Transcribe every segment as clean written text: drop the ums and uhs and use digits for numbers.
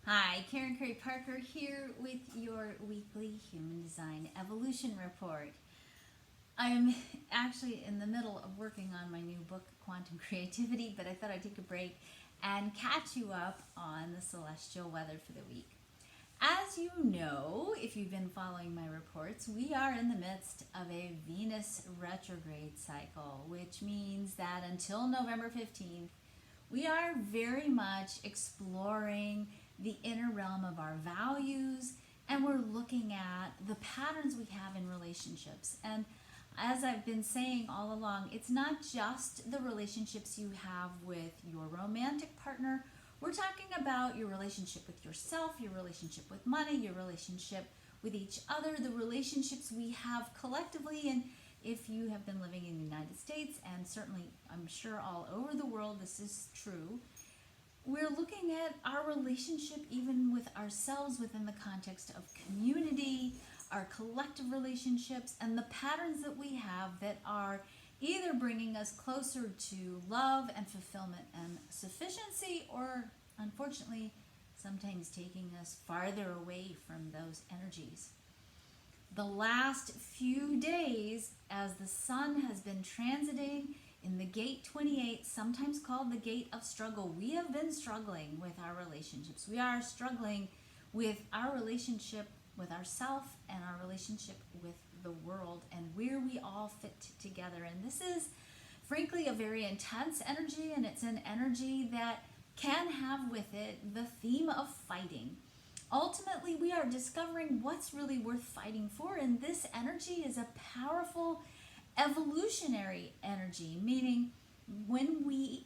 Hi, Karen Curry Parker here with your weekly Human Design Evolution Report. I'm actually in the middle of working on my new book, Quantum Creativity, but I thought I'd take a break and catch you up on the celestial weather for the week. As you know, if you've been following my reports, we are in the midst of a Venus retrograde cycle, which means that until November 15th, we are very much exploring the inner realm of our values, and we're looking at the patterns we have in relationships. And as I've been saying all along, it's not just the relationships you have with your romantic partner. We're talking about your relationship with yourself, your relationship with money, your relationship with each other, the relationships we have collectively. And if you have been living in the United States, and certainly I'm sure all over the world this is true, we're looking at our relationship even with ourselves within the context of community, our collective relationships, and the patterns that we have that are either bringing us closer to love and fulfillment and sufficiency, or unfortunately, sometimes taking us farther away from those energies. The last few days, as the sun has been transiting in the gate 28, sometimes called the gate of struggle, we have been struggling with our relationships. We are struggling with our relationship with ourself and our relationship with the world and where we all fit together. And this is frankly a very intense energy, and it's an energy that can have with it the theme of fighting. Ultimately, we are discovering what's really worth fighting for, and this energy is a powerful evolutionary energy, meaning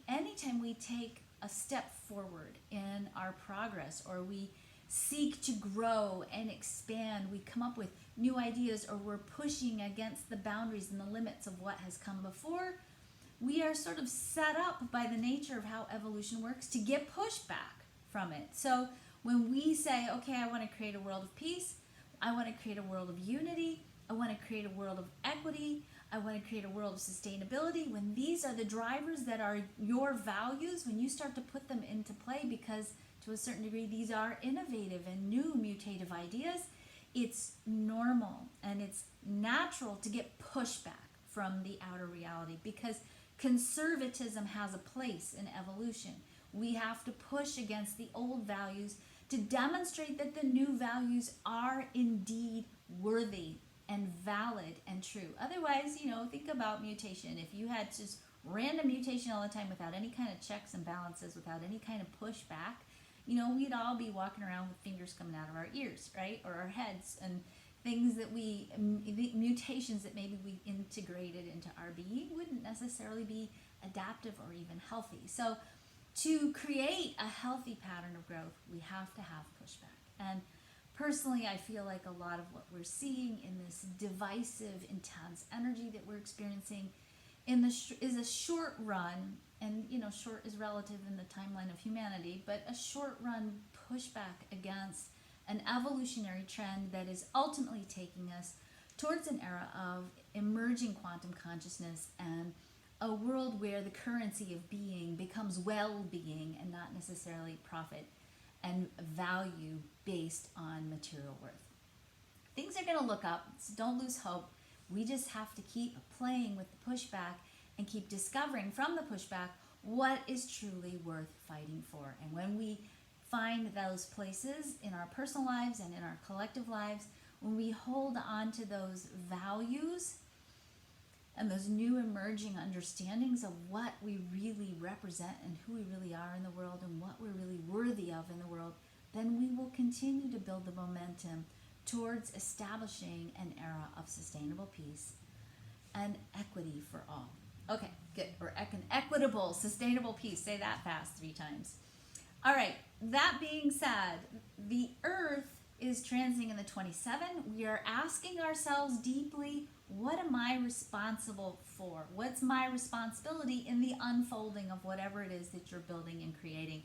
anytime we take a step forward in our progress, or we seek to grow and expand, we come up with new ideas, or we're pushing against the boundaries and the limits of what has come before, we are sort of set up by the nature of how evolution works to get pushback from it. So when we say, okay, I want to create a world of peace, I want to create a world of unity, I want to create a world of equity, I want to create a world of sustainability, when these are the drivers that are your values, when you start to put them into play, because to a certain degree these are innovative and new mutative ideas, it's normal and it's natural to get pushback from the outer reality, because conservatism has a place in evolution. We have to push against the old values to demonstrate that the new values are indeed worthy and valid and true. Otherwise, think about mutation. If you had just random mutation all the time without any kind of checks and balances, without any kind of pushback, we'd all be walking around with fingers coming out of our ears, right? Or our heads, and things that mutations that maybe we integrated into our being wouldn't necessarily be adaptive or even healthy. So to create a healthy pattern of growth, we have to have pushback. And personally, I feel like a lot of what we're seeing in this divisive, intense energy that we're experiencing is a short run, and short is relative in the timeline of humanity, but a short run pushback against an evolutionary trend that is ultimately taking us towards an era of emerging quantum consciousness and a world where the currency of being becomes well-being and not necessarily profit and value based on material worth. Things are going to look up, so don't lose hope. We just have to keep playing with the pushback and keep discovering from the pushback what is truly worth fighting for. And when we find those places in our personal lives and in our collective lives, when we hold on to those values and those new emerging understandings of what we really represent and who we really are in the world and what we're really worthy of in the world, then we will continue to build the momentum towards establishing an era of sustainable peace and equity for all. Okay, good. Or an equitable, sustainable peace. Say that fast 3 times. All right, that being said, the Earth is transiting in the 27. We are asking ourselves deeply, what am I responsible for? What's my responsibility in the unfolding of whatever it is that you're building and creating?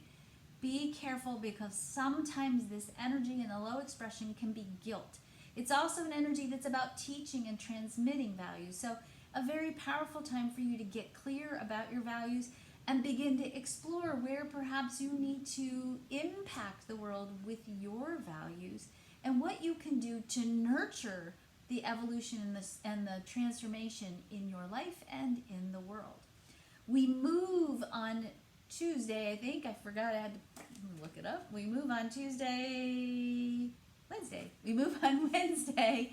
Be careful, because sometimes this energy in the low expression can be guilt. It's also an energy that's about teaching and transmitting values. So a very powerful time for you to get clear about your values and begin to explore where perhaps you need to impact the world with your values and what you can do to nurture the evolution and the transformation in your life and in the world. We move on Tuesday, I think. I forgot, I had to look it up. We move on Wednesday. We move on Wednesday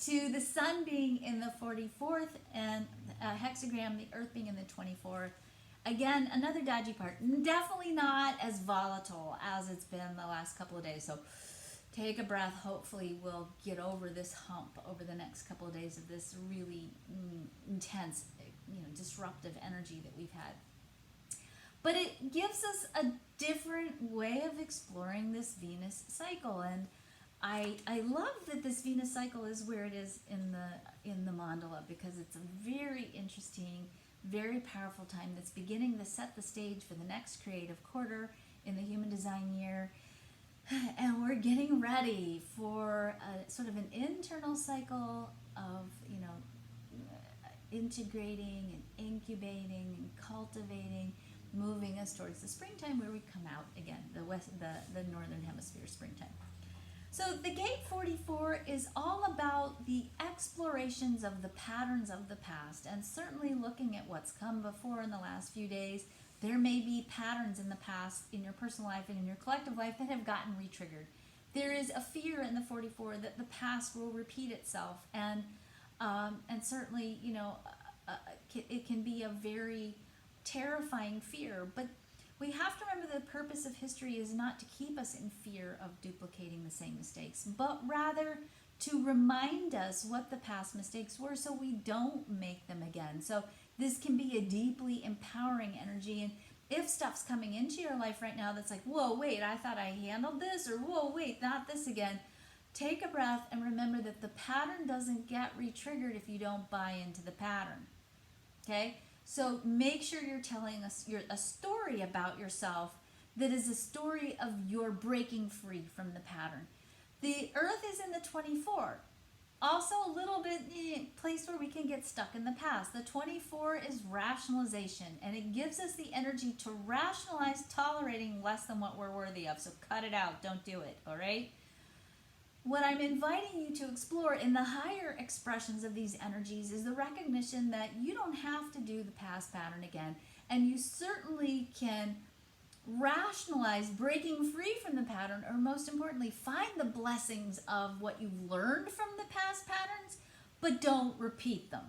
to the sun being in the 44th and hexagram, the earth being in the 24th. Again, another dodgy part. Definitely not as volatile as it's been the last couple of days. So take a breath. Hopefully we'll get over this hump over the next couple of days of this really intense, disruptive energy that we've had. But it gives us a different way of exploring this Venus cycle. And I love that this Venus cycle is where it is in the mandala, because it's a very interesting, very powerful time that's beginning to set the stage for the next creative quarter in the human design year. And we're getting ready for a sort of an internal cycle of, integrating and incubating and cultivating, moving us towards the springtime where we come out again, the northern hemisphere springtime. So the gate 44 is all about the explorations of the patterns of the past, and certainly looking at what's come before in the last few days. There may be patterns in the past in your personal life and in your collective life that have gotten re-triggered. There is a fear in the 44 that the past will repeat itself, and certainly, it can be a very terrifying fear. But we have to remember the purpose of history is not to keep us in fear of duplicating the same mistakes, but rather to remind us what the past mistakes were so we don't make them again. So this can be a deeply empowering energy. And if stuff's coming into your life right now that's like, whoa, wait, I thought I handled this, or whoa, wait, not this again, take a breath and remember that the pattern doesn't get re-triggered if you don't buy into the pattern. Okay? So make sure you're telling us a story about yourself that is a story of your breaking free from the pattern. The earth is in the 24. Also a little bit place where we can get stuck in the past. The 24 is rationalization, and it gives us the energy to rationalize tolerating less than what we're worthy of. So cut it out. Don't do it. All right? What I'm inviting you to explore in the higher expressions of these energies is the recognition that you don't have to do the past pattern again, and you certainly can rationalize breaking free from the pattern, or most importantly, find the blessings of what you've learned from the past patterns, but don't repeat them.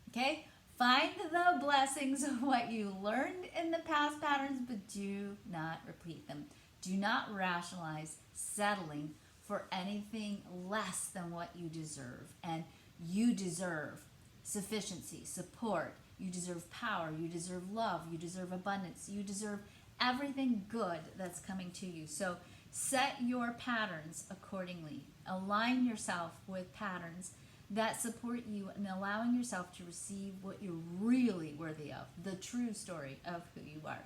Okay? Find the blessings of what you learned in the past patterns, but do not repeat them. Do not rationalize settling for anything less than what you deserve. And you deserve sufficiency, support, you deserve power, you deserve love, you deserve abundance, you deserve everything good that's coming to you. So set your patterns accordingly. Align yourself with patterns that support you and allowing yourself to receive what you're really worthy of, the true story of who you are.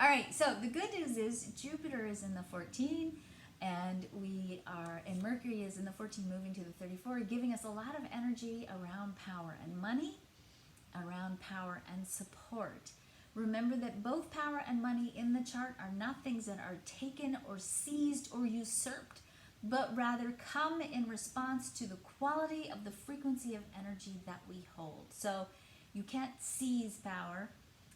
All right, so the good news is Jupiter is in the 14, and Mercury is in the 14 moving to the 34, giving us a lot of energy around power and money, around power and support. Remember that both power and money in the chart are not things that are taken or seized or usurped, but rather come in response to the quality of the frequency of energy that we hold. So you can't seize power,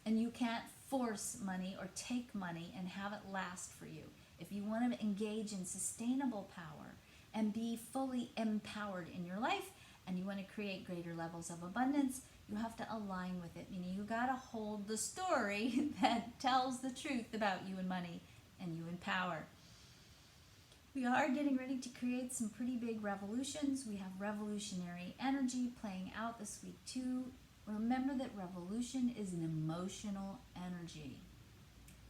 and you can't force money or take money and have it last for you. If you want to engage in sustainable power and be fully empowered in your life, and you want to create greater levels of abundance, you have to align with it. Meaning you got to hold the story that tells the truth about you and money and you and power. We are getting ready to create some pretty big revolutions. We have revolutionary energy playing out this week too. Remember that revolution is an emotional energy.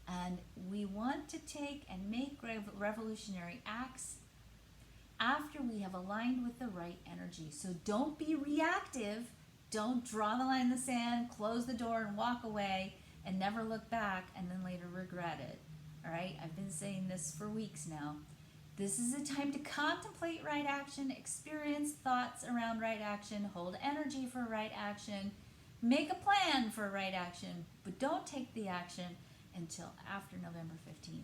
And we want to take and make revolutionary acts after we have aligned with the right energy. So don't be reactive. Don't draw the line in the sand, close the door and walk away and never look back and then later regret it. All right? I've been saying this for weeks now. This is a time to contemplate right action, experience thoughts around right action, hold energy for right action, Make a plan for right action, but don't take the action until after November 15th.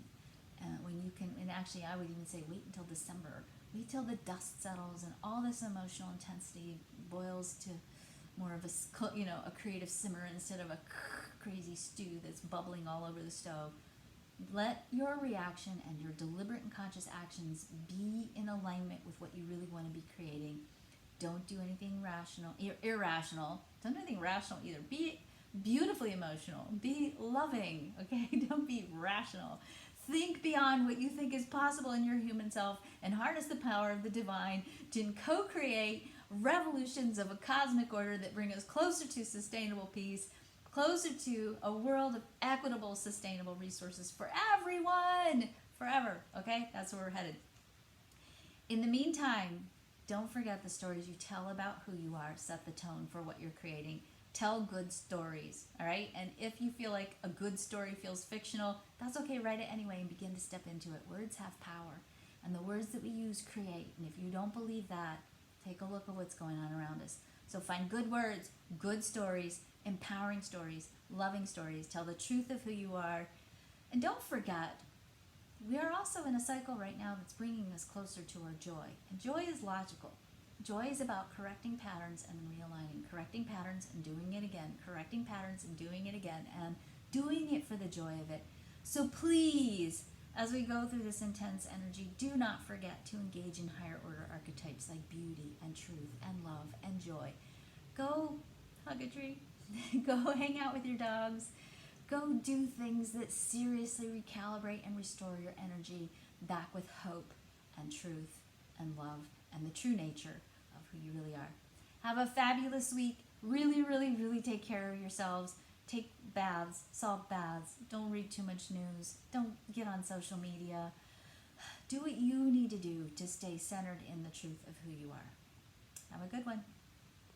When you can, and actually I would even say wait until December. Wait till the dust settles and all this emotional intensity boils to more of a creative simmer instead of a crazy stew that's bubbling all over the stove. Let your reaction and your deliberate and conscious actions be in alignment with what you really want to be creating. Don't do anything irrational. Don't do anything rational either. Be beautifully emotional. Be loving, okay? Don't be rational. Think beyond what you think is possible in your human self and harness the power of the divine to co-create revolutions of a cosmic order that bring us closer to sustainable peace, closer to a world of equitable, sustainable resources for everyone, forever, okay? That's where we're headed. In the meantime, don't forget the stories you tell about who you are set the tone for what you're creating. Tell good stories, all right? And if you feel like a good story feels fictional, that's okay. Write it anyway and begin to step into it. Words have power, and the words that we use create. And if you don't believe that, take a look at what's going on around us. So find good words, good stories, empowering stories, loving stories. Tell the truth of who you are. And don't forget, we are also in a cycle right now that's bringing us closer to our joy. And joy is logical. Joy is about correcting patterns and realigning, correcting patterns and doing it again, correcting patterns and doing it again, and doing it for the joy of it. So please, as we go through this intense energy, do not forget to engage in higher order archetypes like beauty and truth and love and joy. Go hug a tree. Go hang out with your dogs. Go do things that seriously recalibrate and restore your energy back with hope and truth and love and the true nature of who you really are. Have a fabulous week. Really, really, really take care of yourselves. Take baths, salt baths. Don't read too much news. Don't get on social media. Do what you need to do to stay centered in the truth of who you are. Have a good one.